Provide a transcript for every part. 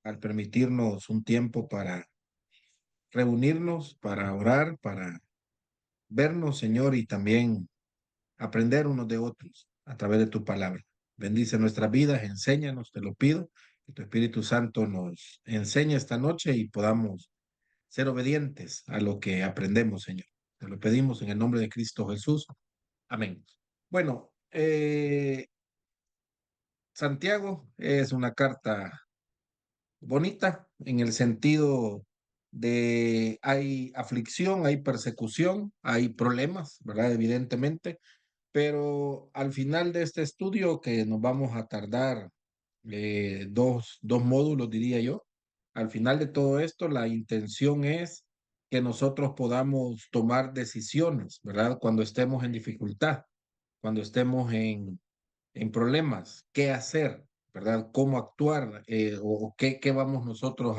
al permitirnos un tiempo para reunirnos, para orar, para vernos, Señor, y también aprender unos de otros a través de tu palabra. Bendice nuestras vidas, enséñanos, te lo pido, que tu Espíritu Santo nos enseñe esta noche y podamos ser obedientes a lo que aprendemos, Señor. Te lo pedimos en el nombre de Cristo Jesús. Amén. Bueno, Santiago es una carta bonita en el sentido de hay aflicción, hay persecución, hay problemas, ¿verdad? Evidentemente, pero al final de este estudio que nos vamos a tardar dos módulos, diría yo, al final de todo esto, la intención es que nosotros podamos tomar decisiones, ¿verdad? Cuando estemos en dificultad, cuando estemos en problemas, qué hacer, ¿verdad? Cómo actuar o qué vamos nosotros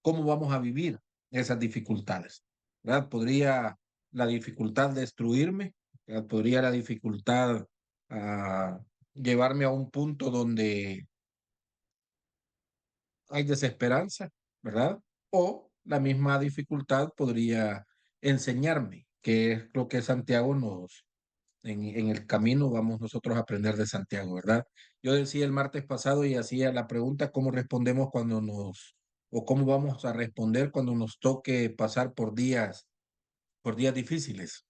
cómo vamos a vivir esas dificultades, ¿verdad? Podría la dificultad destruirme, ¿verdad? Podría la dificultad ah, llevarme a un punto donde hay desesperanza, ¿verdad? O la misma dificultad podría enseñarme, que es lo que Santiago en el camino vamos nosotros a aprender de Santiago, ¿verdad? Yo decía el martes pasado y hacía la pregunta, ¿cómo respondemos o cómo vamos a responder cuando nos toque pasar por días difíciles?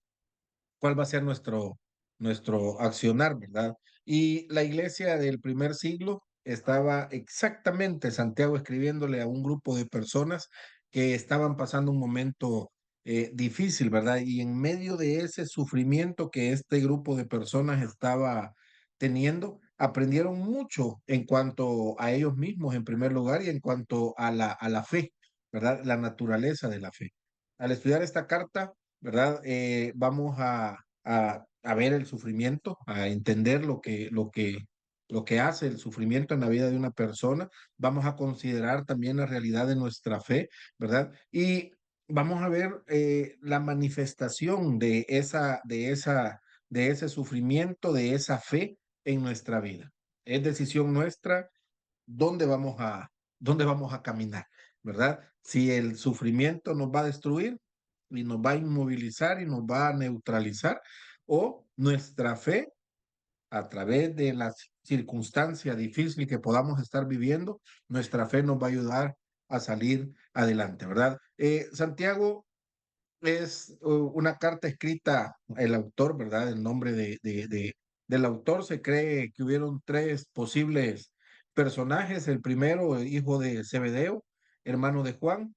¿Cuál va a ser nuestro accionar, verdad? Y la iglesia del primer siglo estaba exactamente, Santiago escribiéndole a un grupo de personas que estaban pasando un momento difícil, ¿verdad? Y en medio de ese sufrimiento que este grupo de personas estaba teniendo, aprendieron mucho en cuanto a ellos mismos, en primer lugar, y en cuanto a la fe, ¿verdad? La naturaleza de la fe. Al estudiar esta carta, ¿verdad? Vamos a ver el sufrimiento, a entender lo que hace el sufrimiento en la vida de una persona. Vamos a considerar también la realidad de nuestra fe, ¿verdad? Y vamos a ver la manifestación de ese sufrimiento, de esa fe en nuestra vida. Es decisión nuestra dónde dónde vamos a caminar, ¿verdad? Si el sufrimiento nos va a destruir y nos va a inmovilizar y nos va a neutralizar, o nuestra fe a través de las circunstancias difíciles que podamos estar viviendo, nuestra fe nos va a ayudar a salir adelante, ¿verdad? Santiago es una carta escrita, el autor, ¿verdad? El nombre del autor se cree que hubieron tres posibles personajes. El primero, hijo de Zebedeo, hermano de Juan,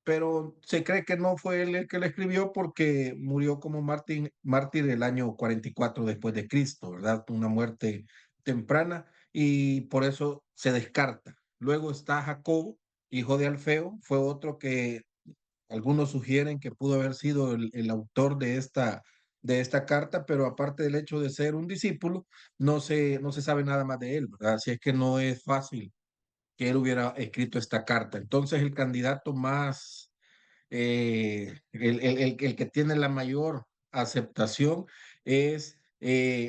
pero se cree que no fue él el que le escribió porque murió como mártir el año 44 después de Cristo, ¿verdad? Una muerte temprana y por eso se descarta. Luego está Jacobo, hijo de Alfeo, fue otro que algunos sugieren que pudo haber sido el autor de esta carta, pero aparte del hecho de ser un discípulo, no se sabe nada más de él, ¿verdad? Así es que no es fácil que él hubiera escrito esta carta. Entonces, el candidato más, el que tiene la mayor aceptación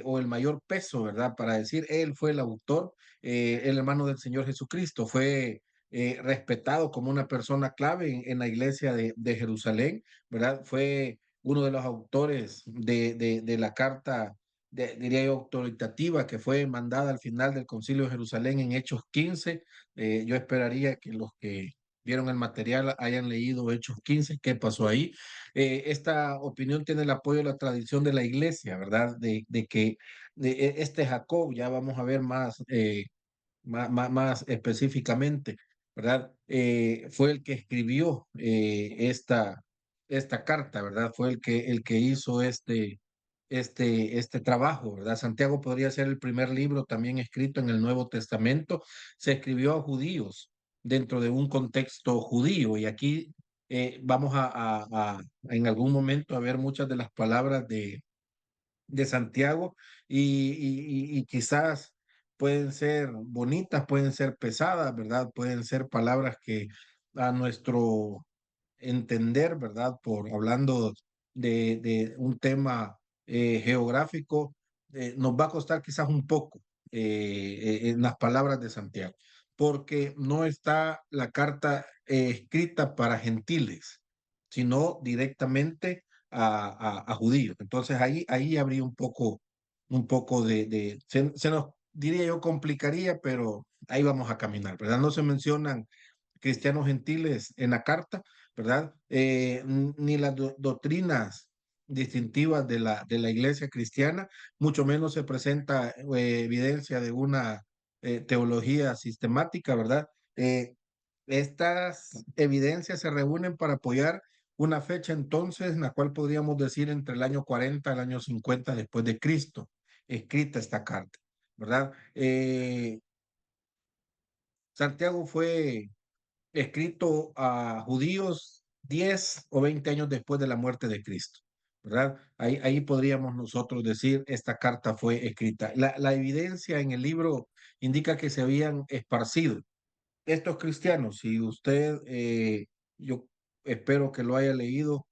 o el mayor peso, ¿verdad? Para decir, él fue el autor, el hermano del Señor Jesucristo, fue respetado como una persona clave en la iglesia de Jerusalén, ¿verdad? Fue uno de los autores de la carta, diría yo, autoritativa que fue mandada al final del Concilio de Jerusalén en Hechos 15. Yo esperaría que los que vieron el material hayan leído Hechos 15, qué pasó ahí. Esta opinión tiene el apoyo de la tradición de la iglesia, ¿verdad? De que este Jacob, ya vamos a ver más específicamente, ¿verdad? Fue el que escribió esta carta, ¿verdad? Fue el que hizo este trabajo, ¿verdad? Santiago podría ser el primer libro también escrito en el Nuevo Testamento. Se escribió a judíos dentro de un contexto judío y aquí vamos en algún momento a ver muchas de las palabras de Santiago y quizás pueden ser bonitas, pueden ser pesadas, ¿verdad? Pueden ser palabras que a nuestro entender, ¿verdad? Por hablando de un tema geográfico, nos va a costar quizás un poco en las palabras de Santiago. porque no está la carta escrita para gentiles, sino directamente a judíos. Entonces ahí habría un poco se nos, diría yo, complicaría, pero ahí vamos a caminar, ¿verdad? No se mencionan cristianos gentiles en la carta, ¿verdad? Ni las doctrinas distintivas de la iglesia cristiana, mucho menos se presenta evidencia de una teología sistemática, ¿verdad? Estas evidencias se reúnen para apoyar una fecha entonces en la cual podríamos decir entre el año 40 al año 50 después de Cristo, escrita esta carta, ¿verdad? Santiago fue escrito a judíos 10 o 20 años después de la muerte de Cristo, ¿verdad? Ahí podríamos nosotros decir, esta carta fue escrita. La evidencia en el libro indica que se habían esparcido estos cristianos. Si usted, yo espero que lo haya leído,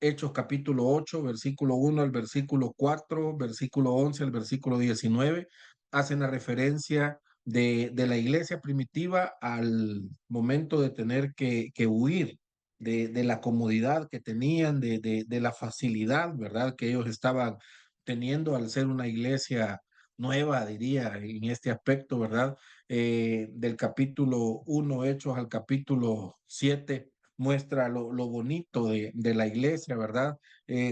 Hechos capítulo 8 versículo 1 al versículo 4 versículo 11 al versículo 19 hacen la referencia de la iglesia primitiva al momento de tener que huir de la comodidad que tenían, de la facilidad, ¿verdad? Que ellos estaban teniendo al ser una iglesia nueva, diría, en este aspecto, ¿verdad? Del capítulo 1 Hechos al capítulo 7 muestra lo bonito de la iglesia, ¿verdad?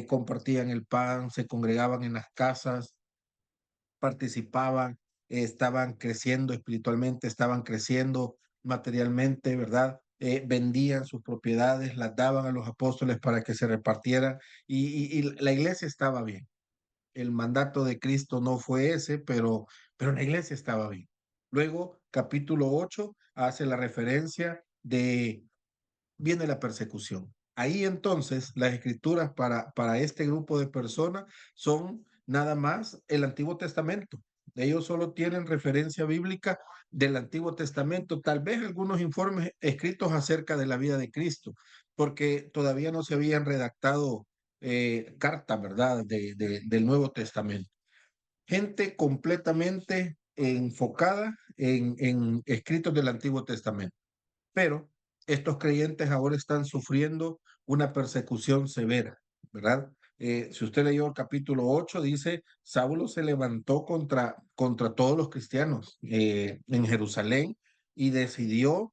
Compartían el pan, se congregaban en las casas, participaban, estaban creciendo espiritualmente, estaban creciendo materialmente, ¿verdad? Vendían sus propiedades, las daban a los apóstoles para que se repartieran y la iglesia estaba bien. El mandato de Cristo no fue ese, pero la iglesia estaba bien. Luego, capítulo 8 hace la referencia de viene la persecución. Ahí entonces las escrituras para este grupo de personas son nada más el Antiguo Testamento. Ellos solo tienen referencia bíblica del Antiguo Testamento, tal vez algunos informes escritos acerca de la vida de Cristo, porque todavía no se habían redactado cartas, ¿verdad?, del Nuevo Testamento. Gente completamente enfocada en escritos del Antiguo Testamento. Pero estos creyentes ahora están sufriendo una persecución severa, ¿verdad? Si usted leyó el capítulo 8, dice, Saulo se levantó contra todos los cristianos en Jerusalén y decidió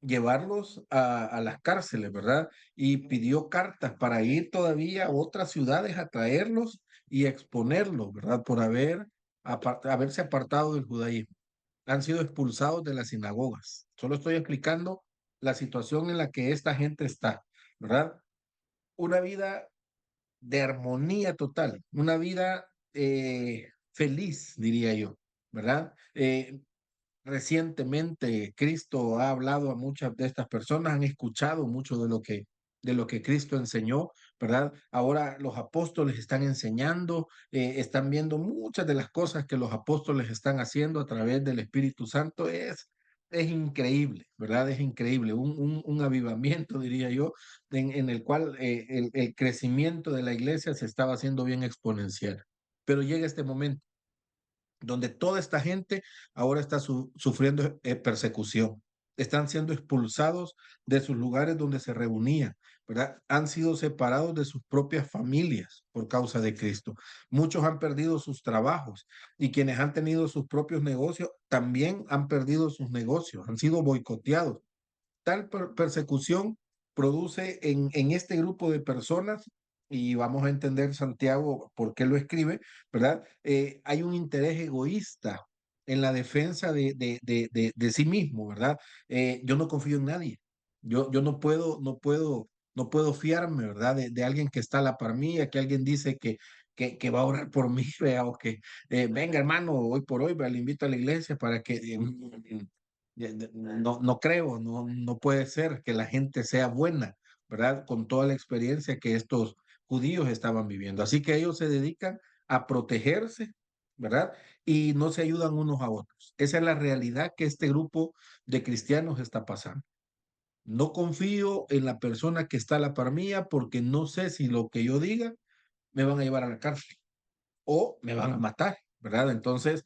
llevarlos a las cárceles, ¿verdad? Y pidió cartas para ir todavía a otras ciudades a traerlos y exponerlos, ¿verdad? Por haberse apartado del judaísmo. Han sido expulsados de las sinagogas. Solo estoy explicando la situación en la que esta gente está, ¿verdad? Una vida de armonía total, una vida feliz, diría yo, ¿verdad? Recientemente Cristo ha hablado a muchas de estas personas, han escuchado mucho de lo que Cristo enseñó, ¿verdad? Ahora los apóstoles están enseñando, están viendo muchas de las cosas que los apóstoles están haciendo a través del Espíritu Santo. Es increíble, ¿verdad? Es increíble, un avivamiento, diría yo, en el cual el crecimiento de la iglesia se estaba haciendo bien exponencial. Pero llega este momento donde toda esta gente ahora está sufriendo persecución. Están siendo expulsados de sus lugares donde se reunían, ¿verdad? Han sido separados de sus propias familias por causa de Cristo. Muchos han perdido sus trabajos y quienes han tenido sus propios negocios también han perdido sus negocios, han sido boicoteados. Tal persecución produce en este grupo de personas, y vamos a entender Santiago por qué lo escribe, ¿verdad? Hay un interés egoísta en la defensa de sí mismo, ¿verdad? Yo no confío en nadie. Yo no puedo fiarme, ¿verdad? De alguien que está a la par mía, que alguien dice que va a orar por mí, vea, o que venga hermano, hoy por hoy, le invito a la iglesia para que no creo, no puede ser que la gente sea buena, ¿verdad? Con toda la experiencia que estos judíos estaban viviendo. Así que ellos se dedican a protegerse, ¿verdad? Y no se ayudan unos a otros. Esa es la realidad que este grupo de cristianos está pasando. No confío en la persona que está a la par mía porque no sé si lo que yo diga me van a llevar a la cárcel o me van a matar, ¿verdad? Entonces,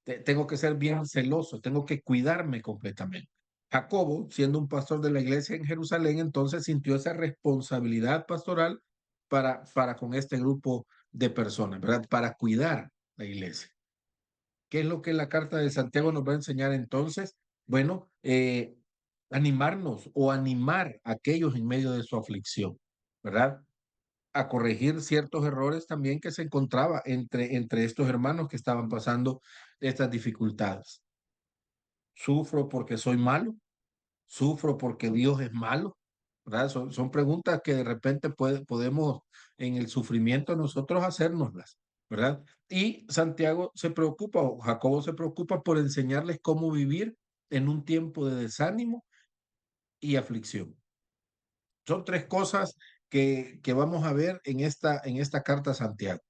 Tengo que ser bien celoso, tengo que cuidarme completamente. Jacobo, siendo un pastor de la iglesia en Jerusalén, entonces sintió esa responsabilidad pastoral para con este grupo de personas, ¿verdad? Para cuidar la iglesia. ¿Qué es lo que la carta de Santiago nos va a enseñar entonces? Bueno, animarnos o animar a aquellos en medio de su aflicción, ¿verdad? A corregir ciertos errores también que se encontraba entre estos hermanos que estaban pasando estas dificultades. ¿Sufro porque soy malo? ¿Sufro porque Dios es malo? ¿Verdad? Son preguntas que de repente podemos en el sufrimiento nosotros hacérnoslas, ¿verdad? Y Santiago se preocupa, o Jacobo se preocupa por enseñarles cómo vivir en un tiempo de desánimo y aflicción. Son tres cosas que vamos a ver en esta carta a Santiago.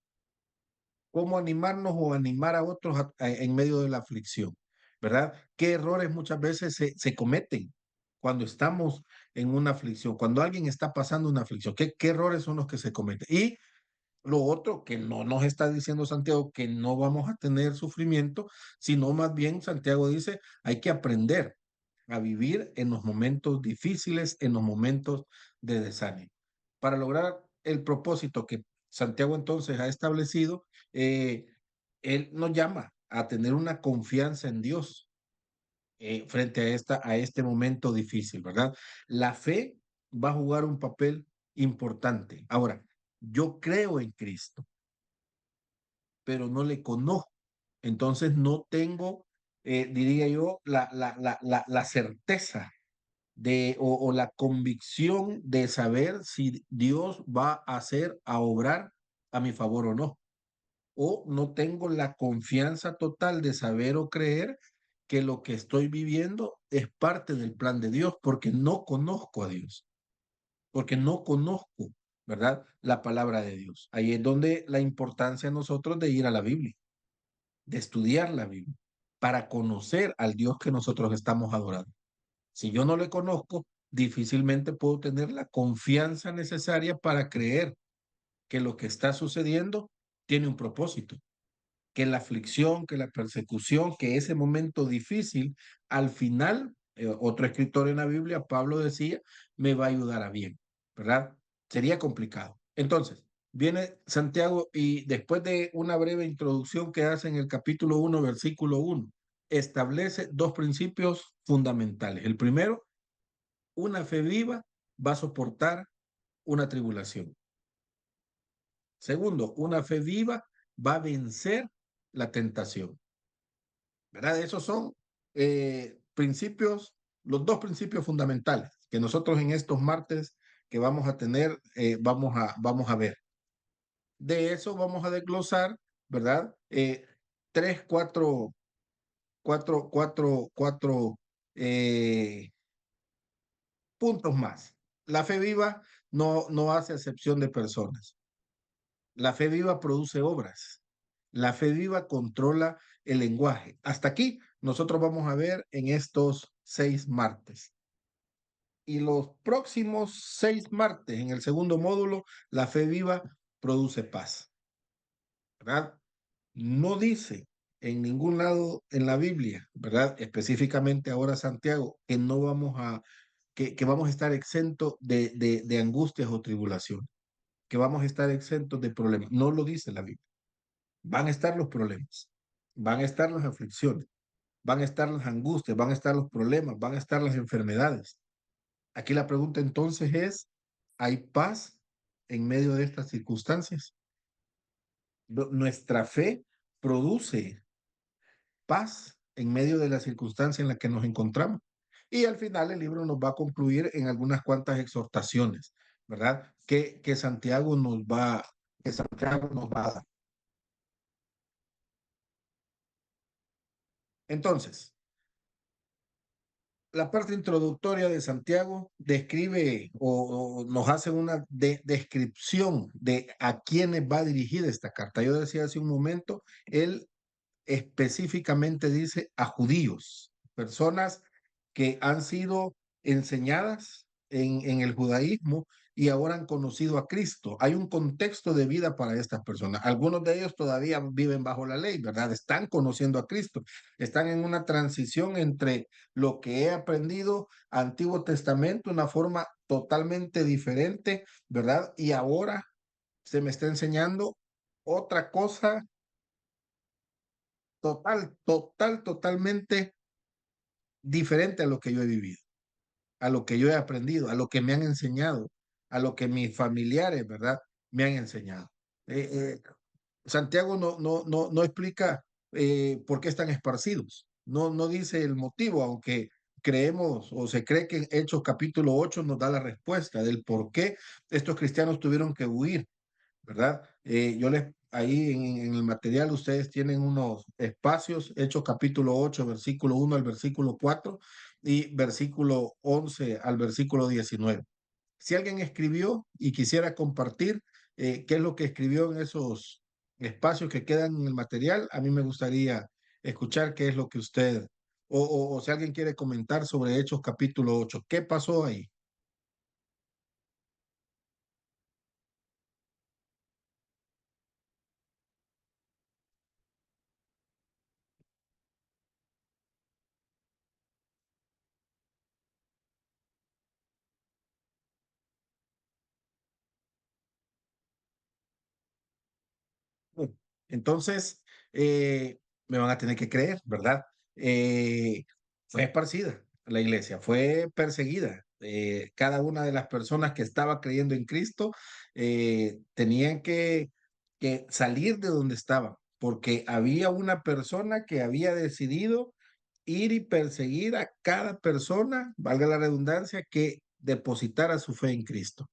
Cómo animarnos o animar a otros en medio de la aflicción, ¿verdad? ¿Qué errores muchas veces se cometen cuando estamos en una aflicción, cuando alguien está pasando una aflicción? ¿Qué errores son los que se cometen? Y lo otro que no nos está diciendo Santiago, que no vamos a tener sufrimiento, sino más bien Santiago dice, hay que aprender a vivir en los momentos difíciles, en los momentos de desánimo. Para lograr el propósito que Santiago entonces ha establecido, eh, él nos llama a tener una confianza en Dios frente a este momento difícil, ¿verdad? La fe va a jugar un papel importante. Ahora, yo creo en Cristo, pero no le conozco. Entonces no tengo, diría yo, la certeza o la convicción de saber si Dios va a hacer, a obrar a mi favor o no. O no tengo la confianza total de saber o creer que lo que estoy viviendo es parte del plan de Dios, porque no conozco a Dios, porque no conozco, ¿verdad? La palabra de Dios. Ahí es donde la importancia a nosotros de ir a la Biblia, de estudiar la Biblia, para conocer al Dios que nosotros estamos adorando. Si yo no le conozco, difícilmente puedo tener la confianza necesaria para creer que lo que está sucediendo tiene un propósito, que la aflicción, que la persecución, que ese momento difícil, al final, otro escritor en la Biblia, Pablo decía, me va a ayudar a bien, ¿verdad? Sería complicado. Entonces, viene Santiago y después de una breve introducción que hace en el capítulo 1, versículo 1, establece dos principios fundamentales. El primero, una fe viva va a soportar una tribulación. Segundo, una fe viva va a vencer la tentación. ¿Verdad? Esos son principios, los dos principios fundamentales que nosotros en estos martes que vamos a tener, vamos a ver. De eso vamos a desglosar, ¿verdad? Tres, cuatro puntos más. La fe viva no hace excepción de personas. La fe viva produce obras. La fe viva controla el lenguaje. Hasta aquí nosotros vamos a ver en estos 6 martes. Y los próximos 6 martes, en el segundo módulo, la fe viva produce paz. ¿Verdad? No dice en ningún lado en la Biblia, ¿verdad? Específicamente ahora Santiago, que no vamos que vamos a estar exentos de angustias o tribulación, que vamos a estar exentos de problemas. No lo dice la Biblia. Van a estar los problemas, van a estar las aflicciones, van a estar las angustias, van a estar los problemas, van a estar las enfermedades. Aquí la pregunta entonces es, ¿hay paz en medio de estas circunstancias? Nuestra fe produce paz en medio de la circunstancia en la que nos encontramos. Y al final el libro nos va a concluir en algunas cuantas exhortaciones, ¿verdad? Que Santiago que Santiago nos va a dar. Entonces, la parte introductoria de Santiago describe o nos hace una descripción de a quiénes va dirigida esta carta. Yo decía hace un momento, él específicamente dice a judíos, personas que han sido enseñadas en el judaísmo y ahora han conocido a Cristo. Hay un contexto de vida para estas personas. Algunos de ellos todavía viven bajo la ley, ¿verdad? Están conociendo a Cristo, están en una transición entre lo que he aprendido Antiguo Testamento, una forma totalmente diferente, ¿verdad? Y ahora se me está enseñando otra cosa totalmente diferente a lo que yo he vivido, a lo que yo he aprendido, a lo que me han enseñado, a lo que mis familiares, ¿verdad? Me han enseñado. Eh, eh, Santiago no explica por qué están esparcidos, no dice el motivo, aunque creemos o se cree que en Hechos capítulo 8 nos da la respuesta del por qué estos cristianos tuvieron que huir, ¿verdad? Ahí en el material ustedes tienen unos espacios, Hechos capítulo 8 versículo 1 al versículo 4 y versículo 11 al versículo 19. Si alguien escribió y quisiera compartir qué es lo que escribió en esos espacios que quedan en el material, a mí me gustaría escuchar qué es lo que usted, o si alguien quiere comentar sobre Hechos capítulo 8, ¿qué pasó ahí? Bueno, entonces, me van a tener que creer, ¿verdad? Fue esparcida la iglesia, fue perseguida. Cada una de las personas que estaba creyendo en Cristo tenían que salir de donde estaban, porque había una persona que había decidido ir y perseguir a cada persona, valga la redundancia, que depositara su fe en Cristo.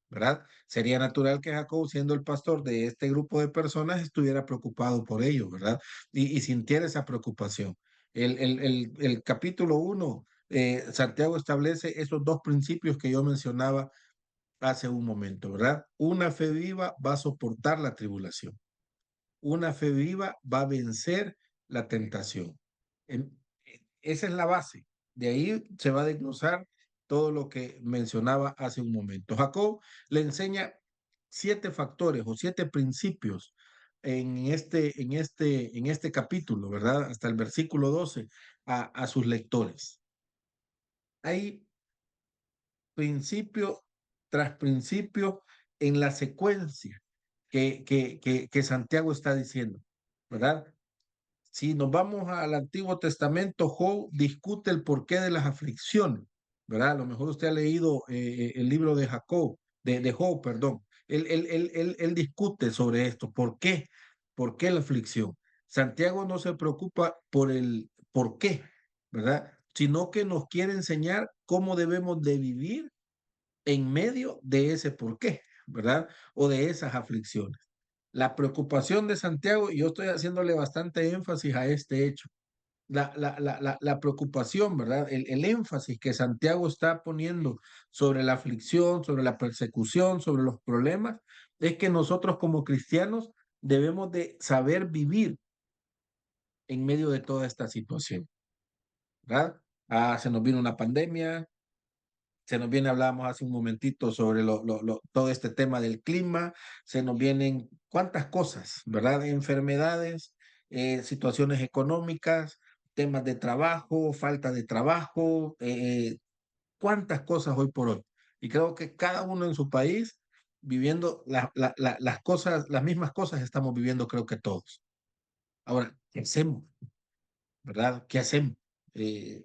¿Verdad? Sería natural que Jacob, siendo el pastor de este grupo de personas, estuviera preocupado por ello, ¿verdad? Y sintiera esa preocupación. El capítulo 1, Santiago establece esos dos principios que yo mencionaba hace un momento, ¿verdad? Una fe viva va a soportar la tribulación. Una fe viva va a vencer la tentación. En- Esa es la base. De ahí se va a desglosar todo lo que mencionaba hace un momento. Jacob le enseña 7 factores o 7 principios en este capítulo, ¿verdad? Hasta el versículo 12 a sus lectores. Hay principio tras principio en la secuencia que Santiago está diciendo, ¿verdad? Si nos vamos al Antiguo Testamento, Job discute el porqué de las aflicciones, ¿verdad? A lo mejor usted ha leído el libro de Jacob, de Job, perdón. Él discute sobre esto. ¿Por qué? ¿Por qué la aflicción? Santiago no se preocupa por el por qué, ¿verdad? Sino que nos quiere enseñar cómo debemos de vivir en medio de ese porqué, ¿verdad? O de esas aflicciones. La preocupación de Santiago, y yo estoy haciéndole bastante énfasis a este hecho, la preocupación, ¿verdad? El énfasis que Santiago está poniendo sobre la aflicción, sobre la persecución, sobre los problemas, es que nosotros como cristianos debemos de saber vivir en medio de toda esta situación, ¿verdad? Se nos vino una pandemia, se nos viene, hablábamos hace un momentito sobre todo este tema del clima, se nos vienen cuántas cosas, ¿verdad? Enfermedades, situaciones económicas, temas de trabajo, falta de trabajo, cuántas cosas hoy por hoy. Y creo que cada uno en su país viviendo las cosas, las mismas cosas estamos viviendo, creo que todos. Ahora, ¿qué hacemos? ¿Verdad? ¿Qué hacemos? Eh,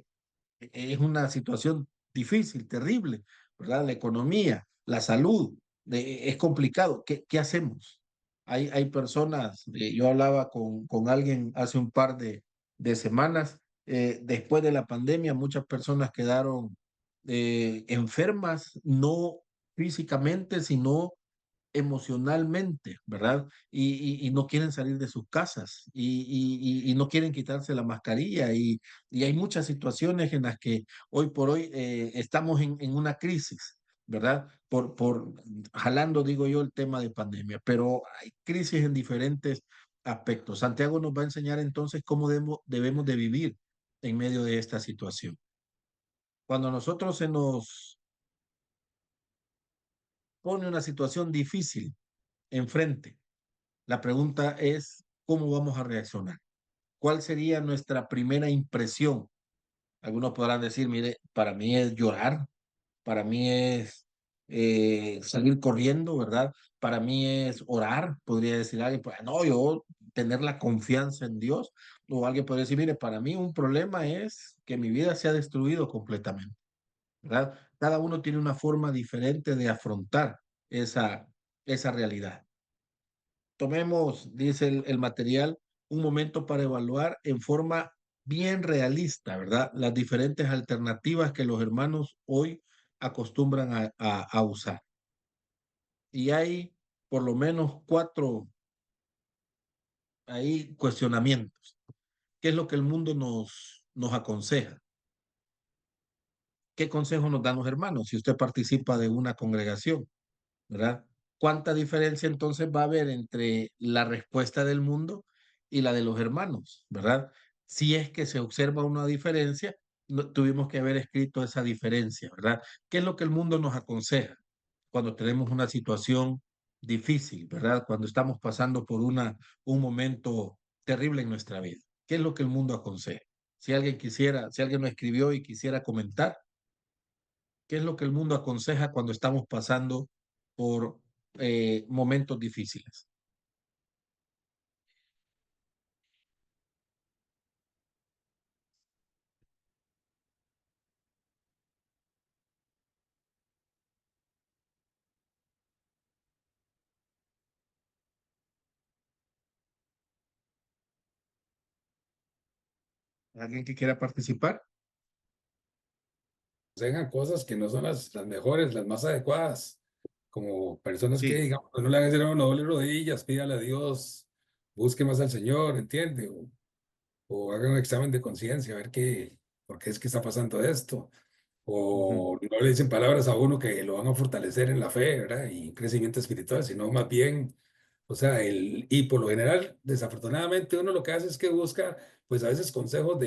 es una situación difícil, terrible, ¿verdad? La economía, la salud, es complicado. ¿Qué hacemos? Hay personas, yo hablaba con alguien hace un par de semanas, después de la pandemia, muchas personas quedaron enfermas, no físicamente, sino emocionalmente, ¿verdad? Y no quieren salir de sus casas y no quieren quitarse la mascarilla y hay muchas situaciones en las que hoy por hoy estamos en una crisis, ¿verdad? Jalando, digo yo, el tema de pandemia, pero hay crisis en diferentes aspectos. Santiago nos va a enseñar entonces cómo debemos de vivir en medio de esta situación. Cuando nosotros se nos pone una situación difícil enfrente. La pregunta es, ¿cómo vamos a reaccionar? ¿Cuál sería nuestra primera impresión? Algunos podrán decir, mire, para mí es llorar, para mí es salir corriendo, ¿verdad? Para mí es orar, podría decir alguien, pues no, yo tener la confianza en Dios, o alguien podría decir, mire, para mí un problema es que mi vida se ha destruido completamente, ¿verdad? Cada uno tiene una forma diferente de afrontar esa, esa realidad. Tomemos, dice el material, un momento para evaluar en forma bien realista, ¿verdad? Las diferentes alternativas que los hermanos hoy acostumbran a usar. Y hay por lo menos cuatro ahí cuestionamientos. ¿Qué es lo que el mundo nos aconseja? ¿Qué consejos nos dan los hermanos si usted participa de una congregación? ¿Verdad? ¿Cuánta diferencia entonces va a haber entre la respuesta del mundo y la de los hermanos? ¿Verdad? Si es que se observa una diferencia, tuvimos que haber escrito esa diferencia, ¿verdad? ¿Qué es lo que el mundo nos aconseja cuando tenemos una situación difícil, ¿verdad? Cuando estamos pasando por un momento terrible en nuestra vida. ¿Qué es lo que el mundo aconseja? Si alguien quisiera, si alguien lo escribió y quisiera comentar, ¿qué es lo que el mundo aconseja cuando estamos pasando por momentos difíciles? ¿Alguien que quiera participar? Aconsejan cosas que no son las mejores, las más adecuadas, como personas que, Sí. digamos, no le hagan decir, no, no doble rodillas, pídale a Dios, busque más al Señor, ¿entiende? O haga un examen de conciencia, a ver qué, por qué es que está pasando esto. Ujú. O no le dicen palabras a uno que lo van a fortalecer en la fe, ¿verdad? Y un crecimiento espiritual, sino más bien, o sea, y por lo general, desafortunadamente, uno lo que hace es que busca, pues a veces consejos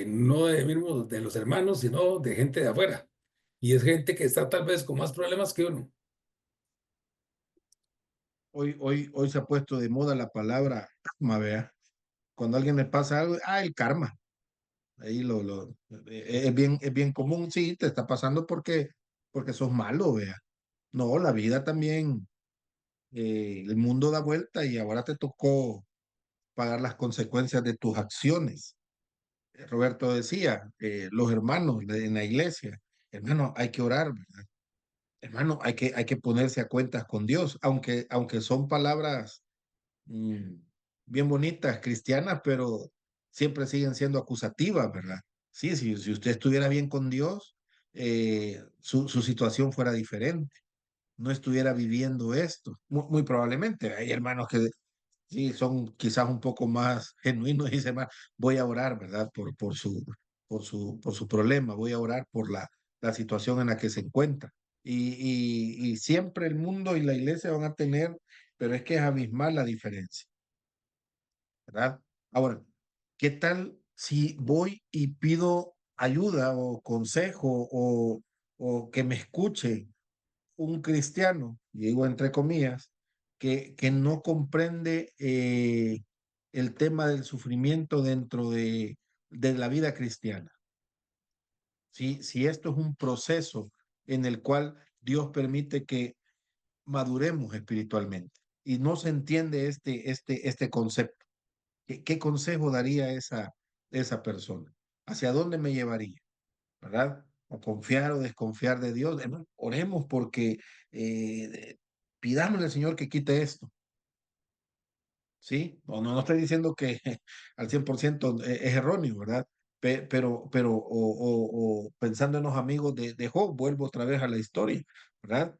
no de mismo de los hermanos, sino de gente de afuera. Y es gente que está tal vez con más problemas que uno. Hoy se ha puesto de moda la palabra karma, vea. Cuando a alguien le pasa algo, el karma. Ahí es bien común, sí, te está pasando porque sos malo, vea. No, la vida también, el mundo da vuelta y ahora te tocó pagar las consecuencias de tus acciones. Roberto decía, los hermanos en la iglesia, hermano, hay que orar, ¿verdad? Hermano, hay que ponerse a cuentas con Dios, aunque son palabras mm, bien bonitas, cristianas, pero siempre siguen siendo acusativas, ¿verdad? Sí, si usted estuviera bien con Dios, su situación fuera diferente, no estuviera viviendo esto, muy probablemente. Hay hermanos que sí, son quizás un poco más genuinos y dicen, voy a orar, ¿verdad? Por su problema, voy a orar por la situación en la que se encuentra. Y siempre el mundo y la iglesia van a tener, pero es que es abismal la diferencia, ¿verdad? Ahora, ¿qué tal si voy y pido ayuda o consejo o que me escuche un cristiano, y digo entre comillas, que no comprende el tema del sufrimiento dentro de la vida cristiana? Si esto es un proceso en el cual Dios permite que maduremos espiritualmente y no se entiende este concepto, ¿qué consejo daría esa persona? ¿Hacia dónde me llevaría? ¿Verdad? O confiar o desconfiar de Dios. Hermano, oremos porque pidámosle al Señor que quite esto, ¿sí? No estoy diciendo que al 100% es erróneo, ¿verdad? Pero o pensando en los amigos de Job, vuelvo otra vez a la historia, ¿verdad?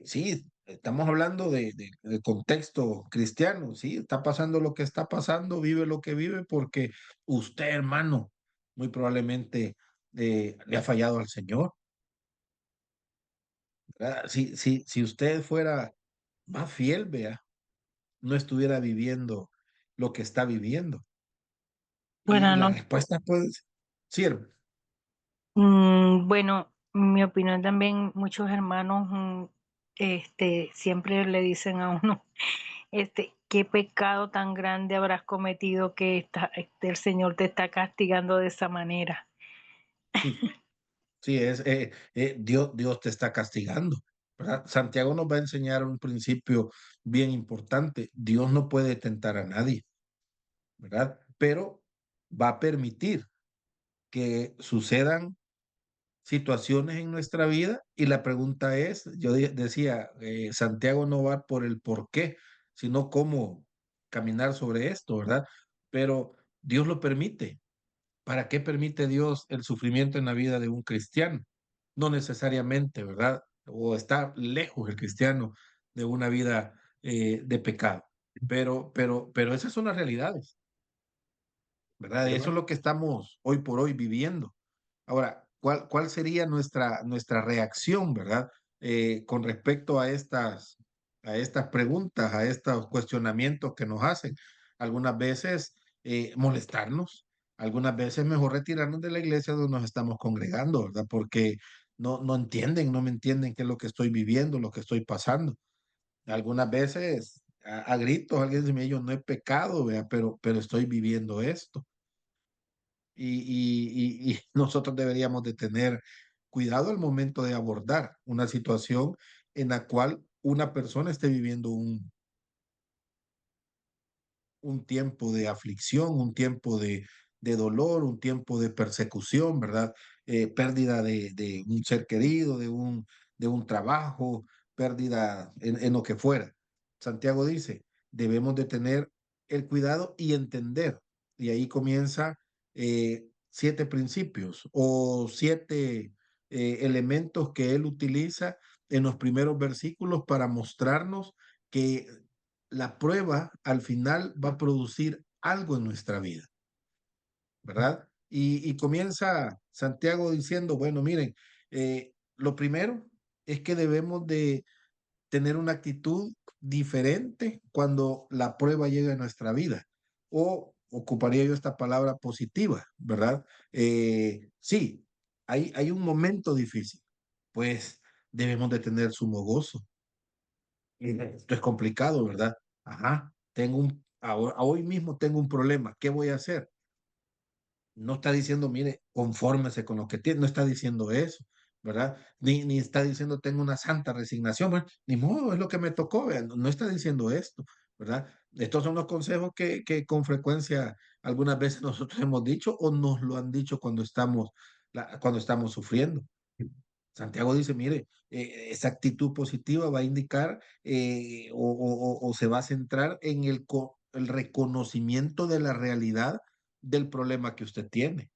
Sí, estamos hablando de contexto cristiano, sí, está pasando lo que está pasando, vive lo que vive porque usted, hermano, muy probablemente le ha fallado al Señor, ¿verdad? Si usted fuera más fiel, vea, no estuviera viviendo lo que está viviendo. Y Bueno, la no, respuesta, pues, sí, bueno, mi opinión también, muchos hermanos siempre le dicen a uno, ¿qué pecado tan grande habrás cometido que el Señor te está castigando de esa manera? Sí, sí, Dios te está castigando, ¿verdad? Santiago nos va a enseñar un principio bien importante. Dios no puede tentar a nadie, ¿verdad? Pero va a permitir que sucedan situaciones en nuestra vida y la pregunta es, yo decía, Santiago no va por el por qué, sino cómo caminar sobre esto, ¿verdad? Pero Dios lo permite. ¿Para qué permite Dios el sufrimiento en la vida de un cristiano? No necesariamente, ¿verdad? O está lejos el cristiano de una vida de pecado. Pero esas son las realidades, ¿verdad? Eso es Hermano, lo que estamos hoy por hoy viviendo. Ahora, ¿cuál sería nuestra reacción, verdad? Con respecto a estas preguntas, a estos cuestionamientos que nos hacen. Algunas veces molestarnos, algunas veces mejor retirarnos de la iglesia donde nos estamos congregando, ¿verdad? Porque no entienden, no me entienden qué es lo que estoy viviendo, lo que estoy pasando. Algunas veces a gritos alguien dice, "Mire, yo no he pecado, vea, pero estoy viviendo esto y nosotros deberíamos de tener cuidado al momento de abordar una situación en la cual una persona esté viviendo un tiempo de aflicción, un tiempo de dolor, un tiempo de persecución, ¿verdad? Pérdida de un ser querido, de un trabajo, pérdida en lo que fuera. Santiago dice, debemos de tener el cuidado y entender. Y ahí comienza 7 principios o 7 elementos que él utiliza en los primeros versículos para mostrarnos que la prueba al final va a producir algo en nuestra vida, ¿verdad? Y comienza Santiago diciendo, bueno, miren, lo primero es que debemos de tener una actitud diferente cuando la prueba llega a nuestra vida. O ocuparía yo esta palabra positiva, ¿verdad? Sí, hay un momento difícil, pues debemos de tener sumo gozo. Esto es complicado, ¿verdad? Ajá, hoy mismo tengo un problema, ¿qué voy a hacer? No está diciendo, mire, confórmese con lo que tiene, no está diciendo eso, ¿verdad? Ni está diciendo, tengo una santa resignación, bueno, ni modo, es lo que me tocó, vean, no está diciendo esto, ¿verdad? Estos son los consejos que con frecuencia algunas veces nosotros hemos dicho o nos lo han dicho cuando estamos sufriendo. Santiago dice, mire, esa actitud positiva va a indicar o se va a centrar en el reconocimiento de la realidad del problema que usted tiene,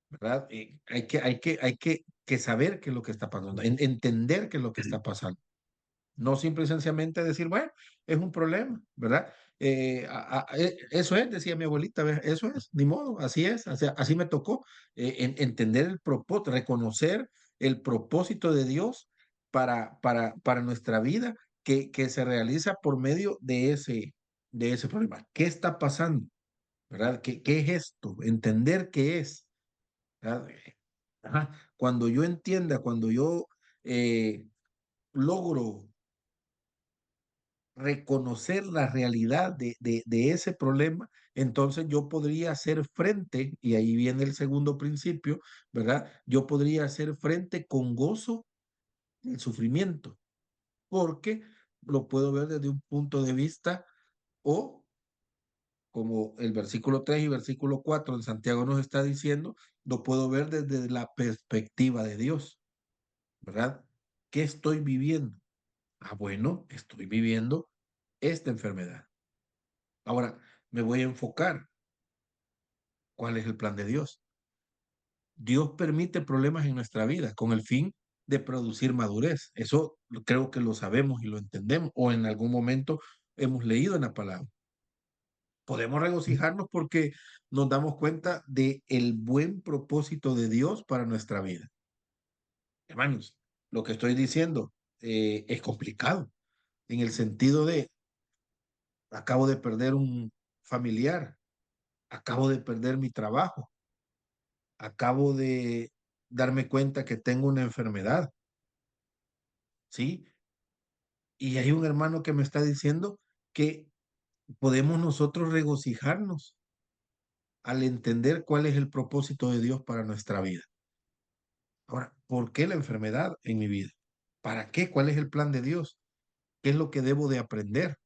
¿verdad? Hay que saber qué es lo que está pasando, entender qué es lo que está pasando. No simple y sencillamente decir, bueno, es un problema, ¿verdad? Eso es, decía mi abuelita, ¿ves? Eso es, ni modo, así es, así me tocó. Entender el propósito, reconocer el propósito de Dios para nuestra vida que se realiza por medio de ese problema. ¿Qué está pasando? ¿Verdad? ¿Qué es esto? Entender qué es, ¿verdad? Ajá. Cuando yo entienda, cuando yo logro reconocer la realidad de ese problema, entonces yo podría hacer frente, y ahí viene el segundo principio, ¿verdad? Yo podría hacer frente con gozo el sufrimiento, porque lo puedo ver desde un punto de vista o como el versículo 3 y versículo 4 en Santiago nos está diciendo, lo puedo ver desde la perspectiva de Dios, ¿verdad? ¿Qué estoy viviendo? Ah, bueno, estoy viviendo esta enfermedad. Ahora, me voy a enfocar. ¿Cuál es el plan de Dios? Dios permite problemas en nuestra vida con el fin de producir madurez. Eso creo que lo sabemos y lo entendemos, o en algún momento hemos leído en la palabra. Podemos regocijarnos porque nos damos cuenta de el buen propósito de Dios para nuestra vida. Hermanos, lo que estoy diciendo es complicado en el sentido de acabo de perder un familiar, acabo de perder mi trabajo, acabo de darme cuenta que tengo una enfermedad, ¿sí? Y hay un hermano que me está diciendo que podemos nosotros regocijarnos al entender cuál es el propósito de Dios para nuestra vida. Ahora, ¿por qué la enfermedad en mi vida? ¿Para qué? ¿Cuál es el plan de Dios? ¿Qué es lo que debo de aprender?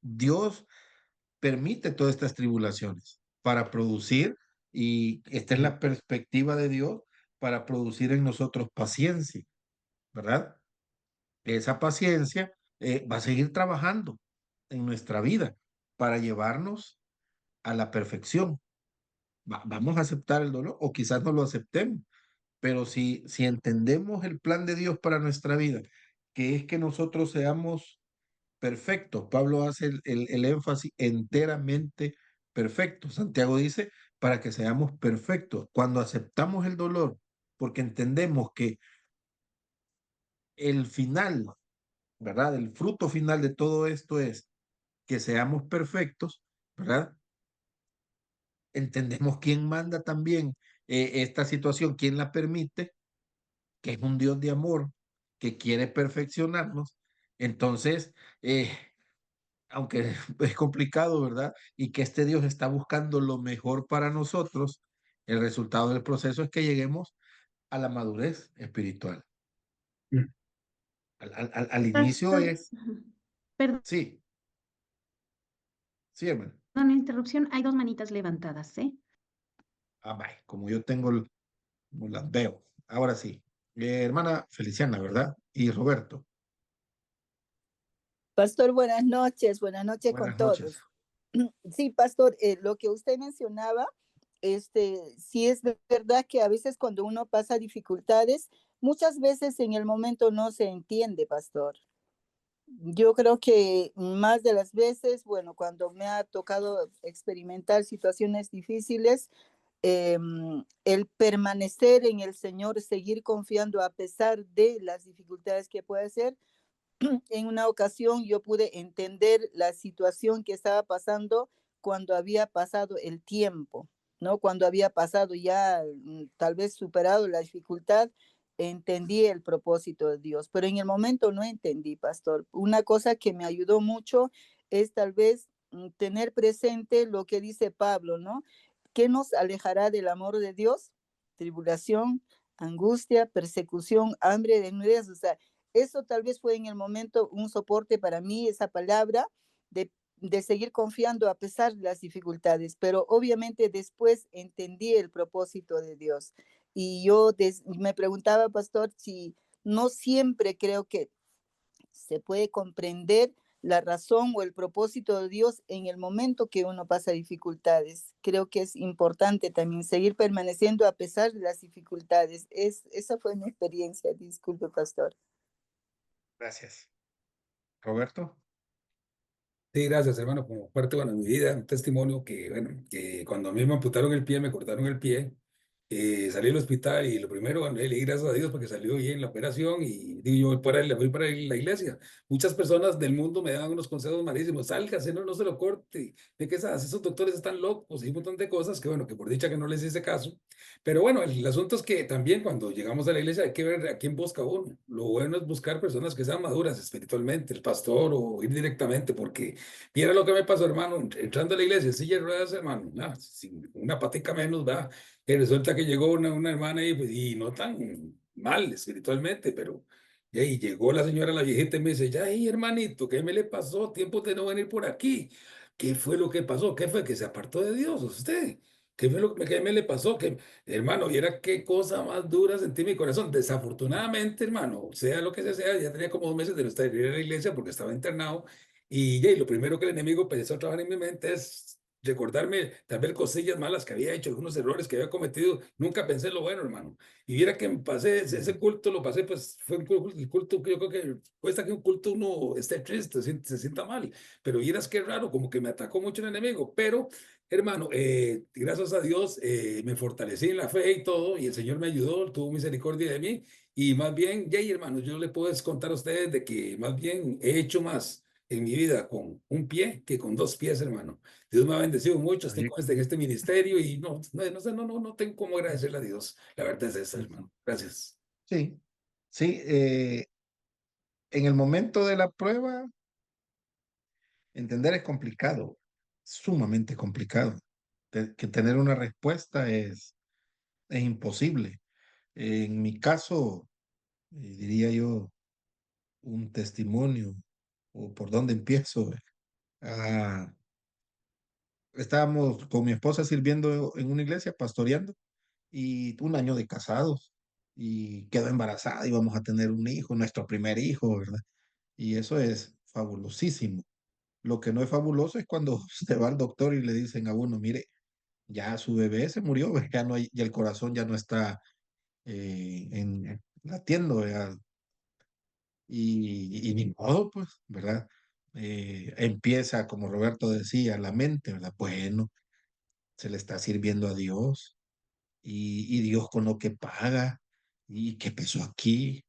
Dios permite todas estas tribulaciones para producir, y esta es la perspectiva de Dios, para producir en nosotros paciencia, ¿verdad? Esa paciencia va a seguir trabajando en nuestra vida para llevarnos a la perfección. Vamos a aceptar el dolor o quizás no lo aceptemos, pero si entendemos el plan de Dios para nuestra vida, que es que nosotros seamos perfectos. Pablo hace el énfasis enteramente perfecto. Santiago dice, para que seamos perfectos. Cuando aceptamos el dolor, porque entendemos que el final, ¿verdad? El fruto final de todo esto es que seamos perfectos, ¿verdad? Entendemos quién manda también esta situación, quién la permite, que es un Dios de amor, que quiere perfeccionarnos. Entonces, aunque es complicado, ¿verdad? Y que este Dios está buscando lo mejor para nosotros, el resultado del proceso es que lleguemos a la madurez espiritual. Mm. Al inicio Pastor, es, perdón sí, sí, hermano. la interrupción, hay dos manitas levantadas, ¿eh? Ah, bye, como yo tengo, como las veo. Ahora sí. Hermana Feliciana, ¿verdad? Y Roberto, Pastor, buenas noches con buenas noches. todos. Sí, pastor, lo que usted mencionaba, sí es verdad que a veces cuando uno pasa dificultades, muchas veces en el momento no se entiende, pastor. Yo creo que más de las veces, bueno, cuando me ha tocado experimentar situaciones difíciles, el permanecer en el Señor, seguir confiando a pesar de las dificultades que puede ser, en una ocasión yo pude entender la situación que estaba pasando cuando había pasado el tiempo, ¿no? Cuando había pasado ya, tal vez superado la dificultad, entendí el propósito de Dios, pero en el momento no entendí, pastor. Una cosa que me ayudó mucho es tal vez tener presente lo que dice Pablo, ¿no? ¿Qué nos alejará del amor de Dios? Tribulación, angustia, persecución, hambre, desnudez, o sea, eso tal vez fue en el momento un soporte para mí, esa palabra de seguir confiando a pesar de las dificultades, pero obviamente después entendí el propósito de Dios. Y yo me preguntaba, pastor, si no siempre creo que se puede comprender la razón o el propósito de Dios en el momento que uno pasa dificultades. Creo que es importante también seguir permaneciendo a pesar de las dificultades. Esa fue mi experiencia. Disculpe, pastor. Gracias. Roberto. Sí, gracias, hermano, como parte, bueno, de mi vida, un testimonio que, bueno, que cuando a mí me amputaron el pie, me cortaron el pie, salí del hospital y lo primero, bueno, le di gracias a Dios porque salió bien la operación y digo, yo voy para la iglesia. Muchas personas del mundo me daban unos consejos malísimos, sálgase, no se lo corte, de que esos doctores están locos y un montón de cosas que, bueno, que por dicha que no les hice caso. Pero bueno, el asunto es que también cuando llegamos a la iglesia hay que ver a quién busca uno. Lo bueno es buscar personas que sean maduras espiritualmente, el pastor o ir directamente, porque mira lo que me pasó, hermano, entrando a la iglesia, silla de ruedas, hermano, sin una patica menos, va. Y resulta que llegó una hermana y, pues, y no tan mal espiritualmente, pero y ahí llegó la señora, la viejita, y me dice, ya, hey, hermanito, ¿qué me le pasó? Tiempo de no venir por aquí. ¿Qué fue lo que pasó? ¿Qué fue? Que se apartó de Dios usted. ¿Qué fue lo que me le pasó? Que, hermano, viera qué cosa más dura sentí en mi corazón. Desafortunadamente, hermano, sea lo que sea, ya tenía como 2 meses de no estar en la iglesia porque estaba internado. Y, lo primero que el enemigo empezó a trabajar en mi mente es recordarme tal vez cosillas malas que había hecho, algunos errores que había cometido. Nunca pensé en lo bueno, hermano. Y viera que pasé ese culto, lo pasé, pues fue el culto que yo creo que cuesta que un culto uno esté triste, se sienta mal. Pero vieras qué raro, como que me atacó mucho el enemigo. Pero, hermano, gracias a Dios me fortalecí en la fe y todo, y el Señor me ayudó, tuvo misericordia de mí. Y más bien, hermano, yo le puedo contar a ustedes de que más bien he hecho más en mi vida con un pie que con 2 pies, hermano. Dios me ha bendecido mucho, estoy Oye, con en este ministerio y no sé, no tengo cómo agradecerle a Dios. La verdad es esa, hermano. Gracias. sí, Sí, en el momento de la prueba, entender es complicado, sumamente complicado. Que tener una respuesta es imposible. En mi caso, diría yo, un testimonio, o por dónde empiezo. Ah, Estábamos con mi esposa sirviendo en una iglesia, pastoreando, y un año de casados, y quedó embarazada, íbamos a tener un hijo, nuestro primer hijo, ¿verdad? Y eso es fabulosísimo. Lo que no es fabuloso es cuando se va al doctor y le dicen a uno, mire, ya su bebé se murió, ya no hay, ya el corazón ya no está latiendo, ¿verdad? Y ni modo, pues, ¿verdad? Empieza, como Roberto decía, la mente, ¿verdad? Bueno, se le está sirviendo a Dios y Dios con lo que paga y qué pasó aquí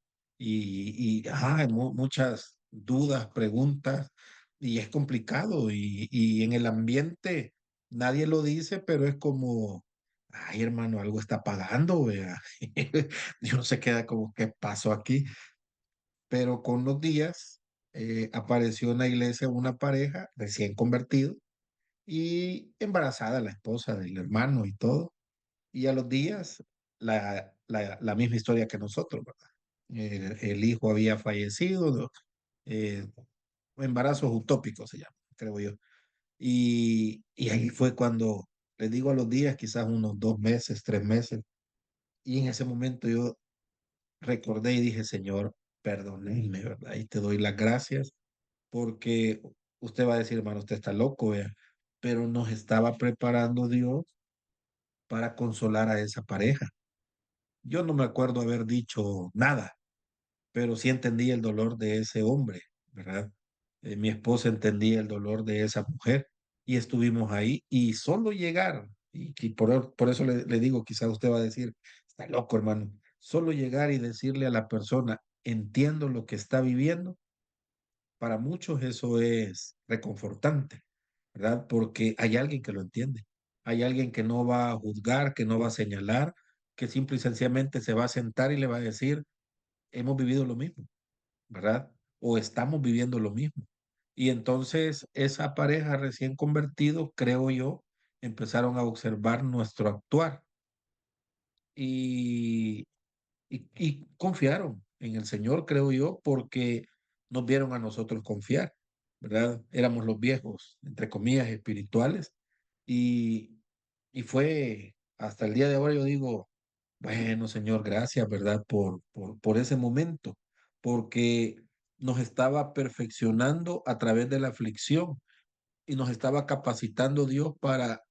muchas dudas, preguntas y es complicado y en el ambiente nadie lo dice, pero es como, ay hermano, algo está pagando, vea. Y uno se queda como, ¿qué pasó aquí? Pero con los días apareció en la iglesia una pareja recién convertido y embarazada la esposa del hermano y todo. Y a los días, la misma historia que nosotros, ¿verdad? El hijo había fallecido, ¿no? eh, Embarazos utópicos se llama, creo yo. Y ahí fue cuando, les digo a los días, quizás unos 2 meses, 3 meses, y en ese momento yo recordé y dije, Señor, perdóneme, ¿verdad? Y te doy las gracias porque usted va a decir, hermano, usted está loco, vea, pero nos estaba preparando Dios para consolar a esa pareja. Yo no me acuerdo haber dicho nada, pero sí entendí el dolor de ese hombre, ¿verdad? Mi esposa entendía el dolor de esa mujer y estuvimos ahí y solo llegar, y por eso le digo, quizá usted va a decir, está loco, hermano, solo llegar y decirle a la persona, entiendo lo que está viviendo, para muchos eso es reconfortante, ¿verdad? Porque hay alguien que lo entiende, hay alguien que no va a juzgar, que no va a señalar, que simple y sencillamente se va a sentar y le va a decir, hemos vivido lo mismo, ¿verdad? O estamos viviendo lo mismo. Y entonces esa pareja recién convertido, creo yo, empezaron a observar nuestro actuar y, y confiaron en el Señor, creo yo, porque nos vieron a nosotros confiar, ¿verdad? Éramos los viejos, entre comillas, espirituales y, y fue hasta el día de ahora yo digo, bueno, Señor, gracias, ¿verdad? Por ese momento, porque nos estaba perfeccionando a través de la aflicción y nos estaba capacitando Dios para